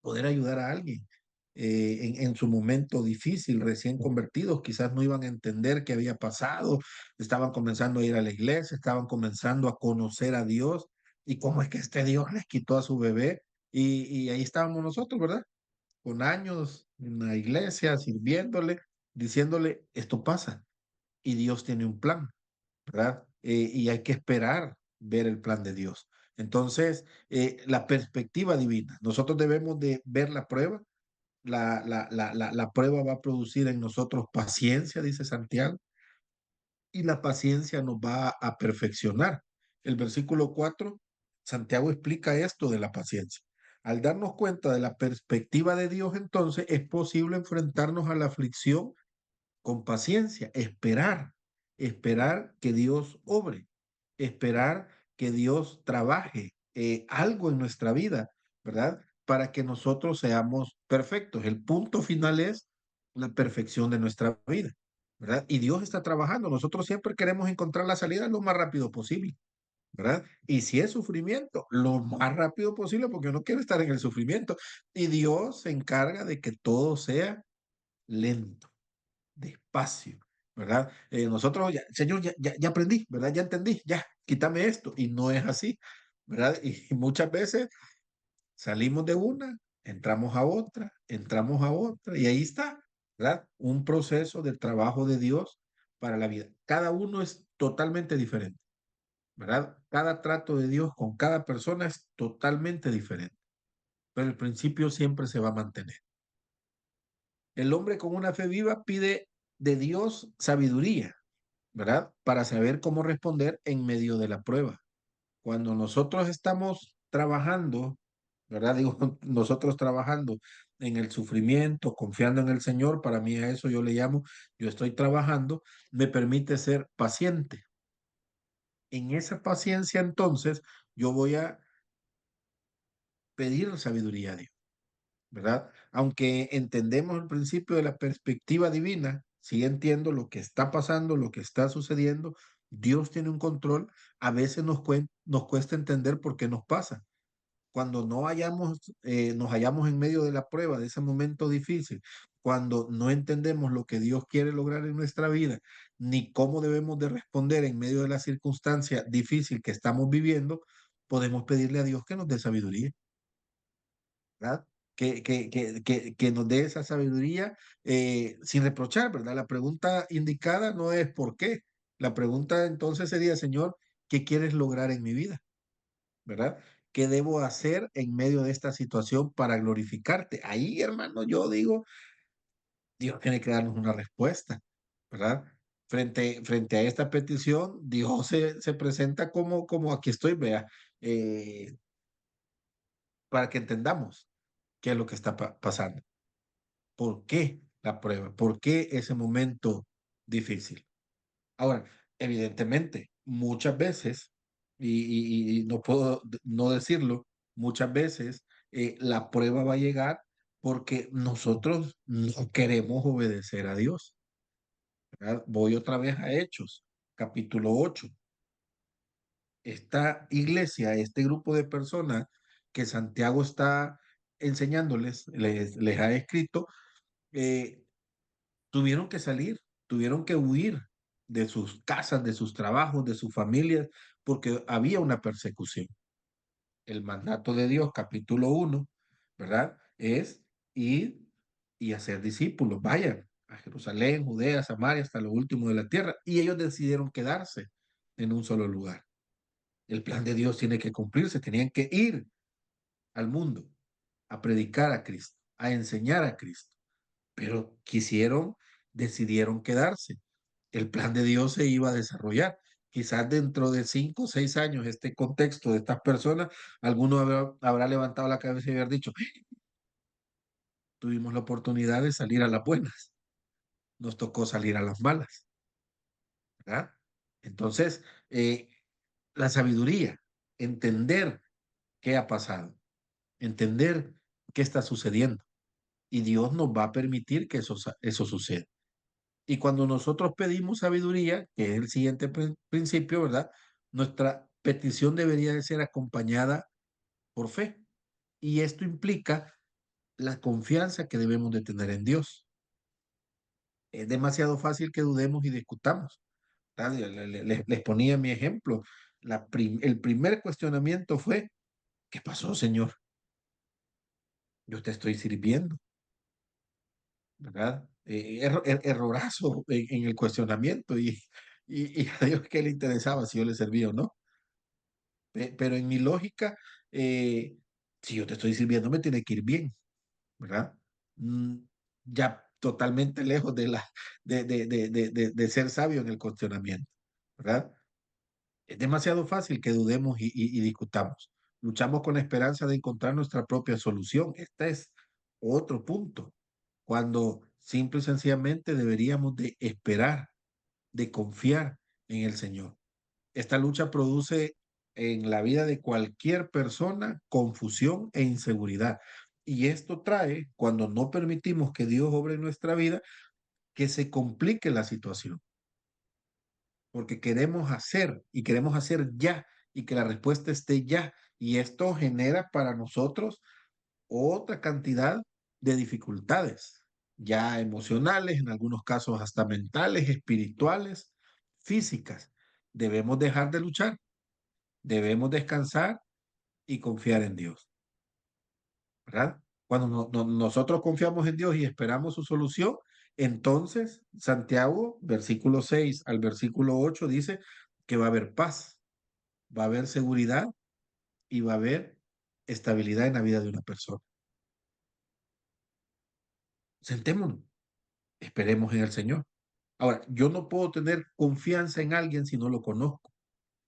poder ayudar a alguien en su momento difícil, recién convertidos, quizás no iban a entender qué había pasado, estaban comenzando a ir a la iglesia, estaban comenzando a conocer a Dios y cómo es que este Dios les quitó a su bebé y ahí estábamos nosotros, ¿verdad? Con años en la iglesia, sirviéndole, diciéndole, esto pasa y Dios tiene un plan, ¿verdad? Y hay que esperar ver el plan de Dios. Entonces, la perspectiva divina, nosotros debemos de ver la prueba, la prueba va a producir en nosotros paciencia, dice Santiago, y la paciencia nos va a perfeccionar. El versículo 4, Santiago explica esto de la paciencia. Al darnos cuenta de la perspectiva de Dios, entonces es posible enfrentarnos a la aflicción con paciencia, esperar que Dios obre, esperar que Dios trabaje algo en nuestra vida, ¿verdad? Para que nosotros seamos perfectos. El punto final es la perfección de nuestra vida, ¿verdad? Y Dios está trabajando. Nosotros siempre queremos encontrar la salida lo más rápido posible, ¿verdad? Y si es sufrimiento, lo más rápido posible, porque no quiero estar en el sufrimiento. Y Dios se encarga de que todo sea lento, despacio, ¿verdad? Nosotros, ya, Señor, ya aprendí, ¿verdad? Ya entendí, ya, quítame esto. Y no es así, ¿verdad? Y muchas veces salimos de una, entramos a otra, y ahí está, ¿verdad? Un proceso de trabajo de Dios para la vida. Cada uno es totalmente diferente, ¿verdad? Cada trato de Dios con cada persona es totalmente diferente, pero el principio siempre se va a mantener. El hombre con una fe viva pide de Dios sabiduría, ¿verdad? Para saber cómo responder en medio de la prueba. Cuando nosotros estamos trabajando, ¿verdad? Digo, nosotros trabajando en el sufrimiento, confiando en el Señor, para mí a eso yo le llamo, yo estoy trabajando, me permite ser paciente. En esa paciencia, entonces, yo voy a pedir sabiduría a Dios, ¿verdad? Aunque entendemos el principio de la perspectiva divina, sí entiendo lo que está pasando, lo que está sucediendo, Dios tiene un control, a veces nos cuesta entender por qué nos pasa. Cuando no nos hallamos en medio de la prueba, de ese momento difícil, cuando no entendemos lo que Dios quiere lograr en nuestra vida, ni cómo debemos de responder en medio de la circunstancia difícil que estamos viviendo, podemos pedirle a Dios que nos dé sabiduría, ¿verdad? Que nos dé esa sabiduría sin reprochar, ¿verdad? La pregunta indicada no es ¿por qué? La pregunta entonces sería, Señor, ¿qué quieres lograr en mi vida? ¿Verdad? ¿Qué debo hacer en medio de esta situación para glorificarte? Ahí, hermano, yo digo, Dios tiene que darnos una respuesta, ¿verdad? Frente a esta petición, Dios se presenta como aquí estoy, vea, eh, para que entendamos qué es lo que está pasando. ¿Por qué la prueba? ¿Por qué ese momento difícil? Ahora, evidentemente, muchas veces, y no puedo no decirlo, muchas veces la prueba va a llegar porque nosotros no queremos obedecer a Dios, ¿verdad? Voy otra vez a Hechos, capítulo 8. Esta iglesia, este grupo de personas que Santiago está enseñándoles, les ha escrito, eh, tuvieron que salir, tuvieron que huir de sus casas, de sus trabajos, de sus familias, porque había una persecución. El mandato de Dios, capítulo 1, ¿verdad? Es ir y hacer discípulos. Vayan a Jerusalén, Judea, Samaria, hasta lo último de la tierra. Y ellos decidieron quedarse en un solo lugar. El plan de Dios tiene que cumplirse, tenían que ir al mundo a predicar a Cristo, a enseñar a Cristo, pero decidieron quedarse. El plan de Dios se iba a desarrollar. Quizás dentro de 5 o 6 años, este contexto de estas personas, alguno habrá levantado la cabeza y haber dicho, tuvimos la oportunidad de salir a las buenas, nos tocó salir a las malas, ¿verdad? Entonces, la sabiduría, entender qué ha pasado, entender qué está sucediendo. Y Dios nos va a permitir que eso suceda. Y cuando nosotros pedimos sabiduría, que es el siguiente principio, ¿verdad? Nuestra petición debería de ser acompañada por fe. Y esto implica la confianza que debemos de tener en Dios. Es demasiado fácil que dudemos y discutamos, ¿verdad? Les ponía mi ejemplo. El primer cuestionamiento fue, ¿qué pasó, Señor? Yo te estoy sirviendo, ¿verdad? Errorazo en el cuestionamiento y a Dios qué le interesaba si yo le servía o no. Pero en mi lógica, si yo te estoy sirviendo, me tiene que ir bien, ¿verdad? Mm, ya totalmente lejos de ser sabio en el cuestionamiento, ¿verdad? Es demasiado fácil que dudemos y discutamos. Luchamos con la esperanza de encontrar nuestra propia solución. Este es otro punto, cuando simple y sencillamente deberíamos de esperar, de confiar en el Señor. Esta lucha produce en la vida de cualquier persona confusión e inseguridad. Y esto trae, cuando no permitimos que Dios obre en nuestra vida, que se complique la situación. Porque queremos hacer y queremos hacer ya y que la respuesta esté ya. Y esto genera para nosotros otra cantidad de dificultades, ya emocionales, en algunos casos hasta mentales, espirituales, físicas. Debemos dejar de luchar. Debemos descansar y confiar en Dios, ¿verdad? Cuando nosotros confiamos en Dios y esperamos su solución, entonces Santiago, versículo 6 al versículo 8, dice que va a haber paz, va a haber seguridad y va a haber estabilidad en la vida de una persona. Sentémonos, esperemos en el Señor. Ahora, yo no puedo tener confianza en alguien si no lo conozco.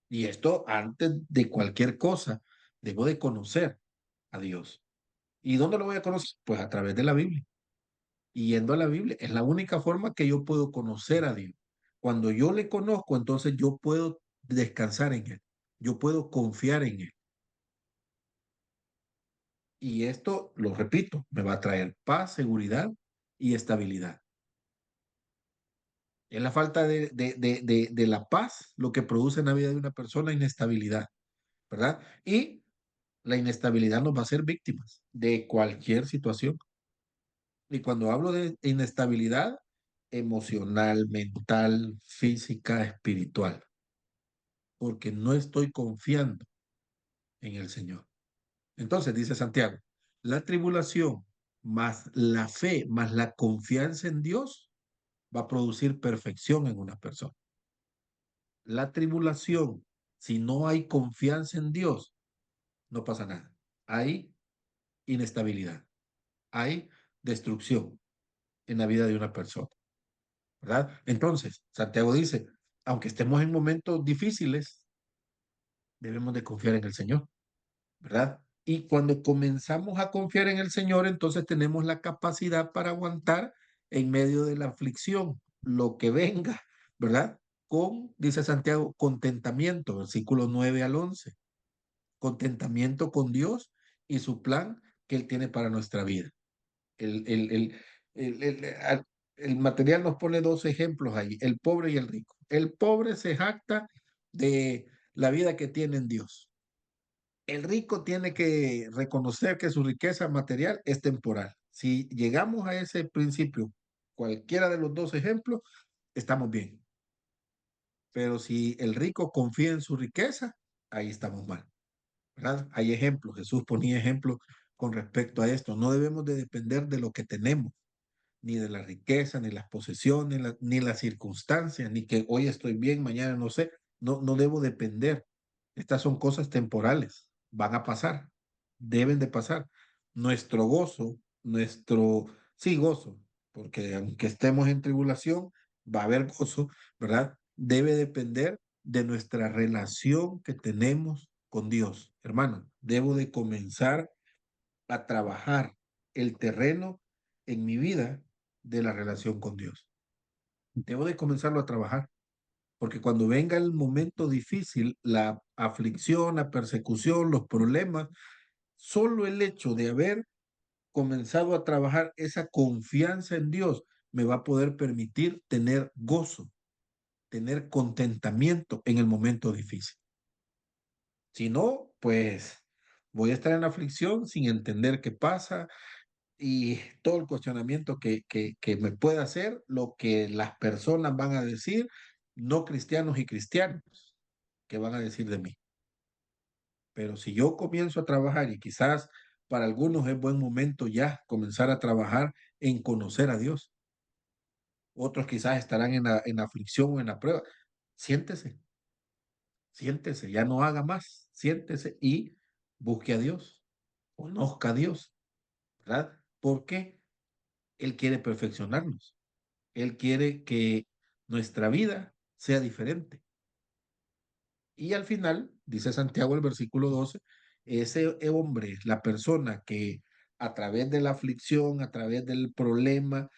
Y esto antes de cualquier cosa, debo de conocer a Dios. ¿Y dónde lo voy a conocer? Pues a través de la Biblia. Y yendo a la Biblia, es la única forma que yo puedo conocer a Dios. Cuando yo le conozco, entonces yo puedo descansar en Él. Yo puedo confiar en Él. Y esto, lo repito, me va a traer paz, seguridad y estabilidad. Es la falta de la paz lo que produce en la vida de una persona inestabilidad, ¿verdad? Y la inestabilidad nos va a hacer víctimas de cualquier situación. Y cuando hablo de inestabilidad emocional, mental, física, espiritual, porque no estoy confiando en el Señor. Entonces, dice Santiago, la tribulación más la fe, más la confianza en Dios, va a producir perfección en una persona. La tribulación, si no hay confianza en Dios, no pasa nada. Hay inestabilidad, hay destrucción en la vida de una persona, ¿verdad? Entonces, Santiago dice, aunque estemos en momentos difíciles, debemos de confiar en el Señor, ¿verdad? Y cuando comenzamos a confiar en el Señor, entonces tenemos la capacidad para aguantar en medio de la aflicción, lo que venga, ¿verdad? Con, dice Santiago, contentamiento, versículos 9 al 11, contentamiento con Dios y su plan que Él tiene para nuestra vida. El, el, el, el material nos pone dos ejemplos ahí, el pobre y el rico. El pobre se jacta de la vida que tiene en Dios. El rico tiene que reconocer que su riqueza material es temporal. Si llegamos a ese principio, cualquiera de los dos ejemplos, estamos bien. Pero si el rico confía en su riqueza, ahí estamos mal, ¿verdad? Hay ejemplos, Jesús ponía ejemplos con respecto a esto. No debemos de depender de lo que tenemos, ni de la riqueza, ni las posesiones, ni las circunstancias, ni que hoy estoy bien, mañana no sé. No, no debo depender. Estas son cosas temporales, van a pasar, deben de pasar. Nuestro gozo, sí, gozo, porque aunque estemos en tribulación, va a haber gozo, ¿verdad? Debe depender de nuestra relación que tenemos con Dios. Hermano, debo de comenzar a trabajar el terreno en mi vida de la relación con Dios. Debo de comenzarlo a trabajar, porque cuando venga el momento difícil, la aflicción, la persecución, los problemas, solo el hecho de haber comenzado a trabajar esa confianza en Dios me va a poder permitir tener gozo, tener contentamiento en el momento difícil. Si no, pues voy a estar en aflicción sin entender qué pasa, y todo el cuestionamiento que me pueda hacer, lo que las personas van a decir, no cristianos y cristianos, que van a decir de mí. Pero si yo comienzo a trabajar, y quizás para algunos es buen momento ya comenzar a trabajar en conocer a Dios, otros quizás estarán en la aflicción o en la prueba, siéntese, siéntese, ya no haga más, siéntese y busque a Dios, conozca a Dios, ¿verdad? Porque Él quiere perfeccionarnos. Él quiere que nuestra vida sea diferente. Y al final, dice Santiago el versículo 12, ese hombre, la persona que a través de la aflicción, a través del problema,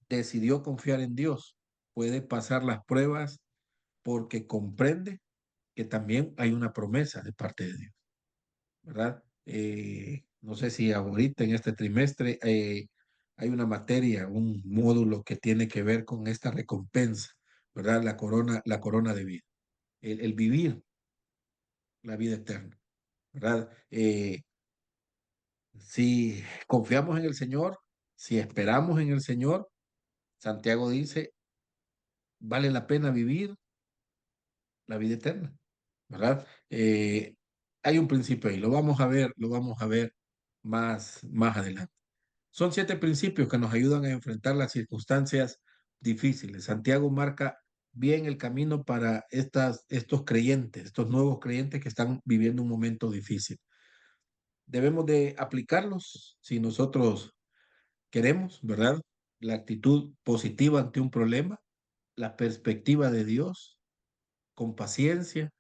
decidió confiar en Dios, puede pasar las pruebas porque comprende que también hay una promesa de parte de Dios, ¿verdad? No sé si ahorita en este trimestre hay una materia, un módulo que tiene que ver con esta recompensa, ¿verdad? La corona de vida, el vivir la vida eterna, ¿verdad? Si confiamos en el Señor, si esperamos en el Señor, Santiago dice, vale la pena vivir la vida eterna, ¿verdad? Hay un principio ahí, lo vamos a ver más adelante. Son 7 principios que nos ayudan a enfrentar las circunstancias difíciles. Santiago marca bien el camino para estos creyentes, estos nuevos creyentes que están viviendo un momento difícil. Debemos de aplicarlos si nosotros queremos, ¿verdad? La actitud positiva ante un problema, la perspectiva de Dios con paciencia,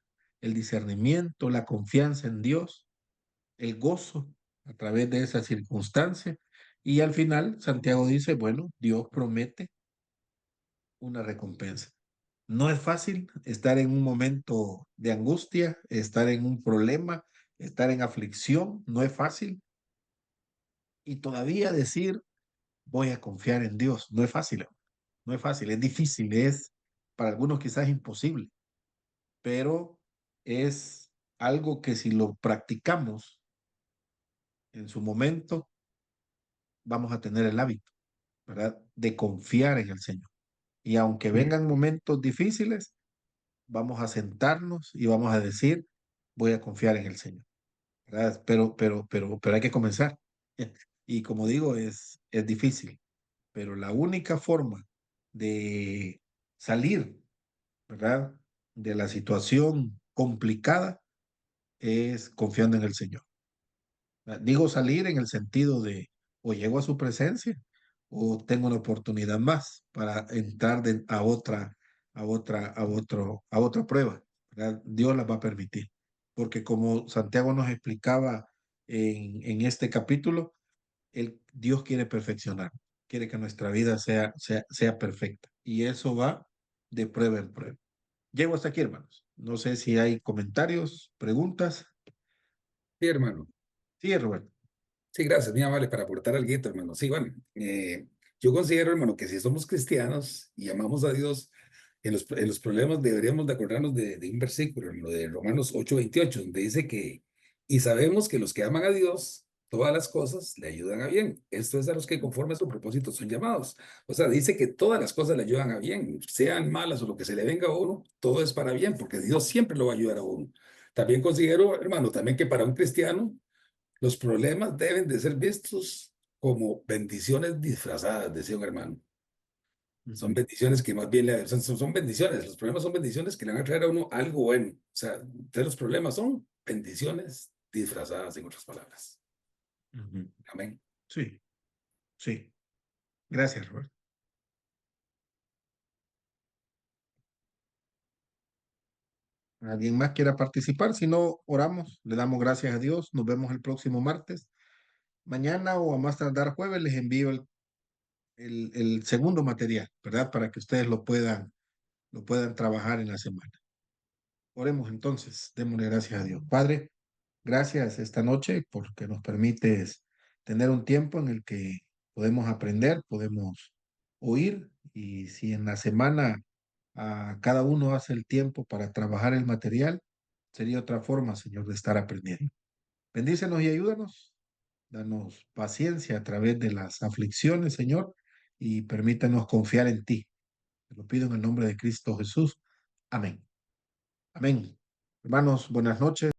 el discernimiento, la confianza en Dios, el gozo a través de esa circunstancia. Y al final, Santiago dice, bueno, Dios promete una recompensa. No es fácil estar en un momento de angustia, estar en un problema, estar en aflicción, no es fácil. Y todavía decir, voy a confiar en Dios, no es fácil, no es fácil, es difícil, es para algunos quizás imposible, pero es algo que si lo practicamos en su momento, vamos a tener el hábito, ¿verdad? De confiar en el Señor. Y aunque vengan momentos difíciles, vamos a sentarnos y vamos a decir, voy a confiar en el Señor, ¿verdad? Pero hay que comenzar. Y como digo, es difícil, pero la única forma de salir, ¿verdad? De la situación complicada es confiando en el Señor. Digo salir en el sentido de o llego a su presencia o tengo una oportunidad más para entrar a otra prueba, ¿verdad? Dios las va a permitir. Porque como Santiago nos explicaba en este capítulo, Dios quiere perfeccionar, quiere que nuestra vida sea perfecta. Y eso va de prueba en prueba. Llego hasta aquí, hermanos. No sé si hay comentarios, preguntas. Sí, hermano. Sí, Roberto. Sí, gracias, mi amable, para aportar algo, hermano. Sí, bueno, yo considero, hermano, que si somos cristianos y amamos a Dios, en los problemas deberíamos de acordarnos de un versículo, hermano, de Romanos 8:28, donde dice que, y sabemos que los que aman a Dios, todas las cosas le ayudan a bien. Esto es a los que conforme a su propósito son llamados. O sea, dice que todas las cosas le ayudan a bien, sean malas o lo que se le venga a uno, todo es para bien, porque Dios siempre lo va a ayudar a uno. También considero, hermano, también que para un cristiano, los problemas deben de ser vistos como bendiciones disfrazadas, decía un hermano. Son bendiciones que más bien son bendiciones. Los problemas son bendiciones que le van a traer a uno algo bueno. O sea, entonces los problemas son bendiciones disfrazadas, en otras palabras. Amén. Sí, sí. Gracias, Roberto. ¿Alguien más quiera participar? Si no, oramos, le damos gracias a Dios. Nos vemos el próximo martes. Mañana o a más tardar jueves les envío el segundo material, ¿verdad? Para que ustedes lo puedan trabajar en la semana. Oremos entonces, démosle gracias a Dios. Padre, gracias esta noche porque nos permites tener un tiempo en el que podemos aprender, podemos oír y si en la semana cada uno hace el tiempo para trabajar el material, sería otra forma, Señor, de estar aprendiendo. Bendícenos y ayúdanos. Danos paciencia a través de las aflicciones, Señor, y permítanos confiar en ti. Te lo pido en el nombre de Cristo Jesús. Amén. Amén. Hermanos, buenas noches.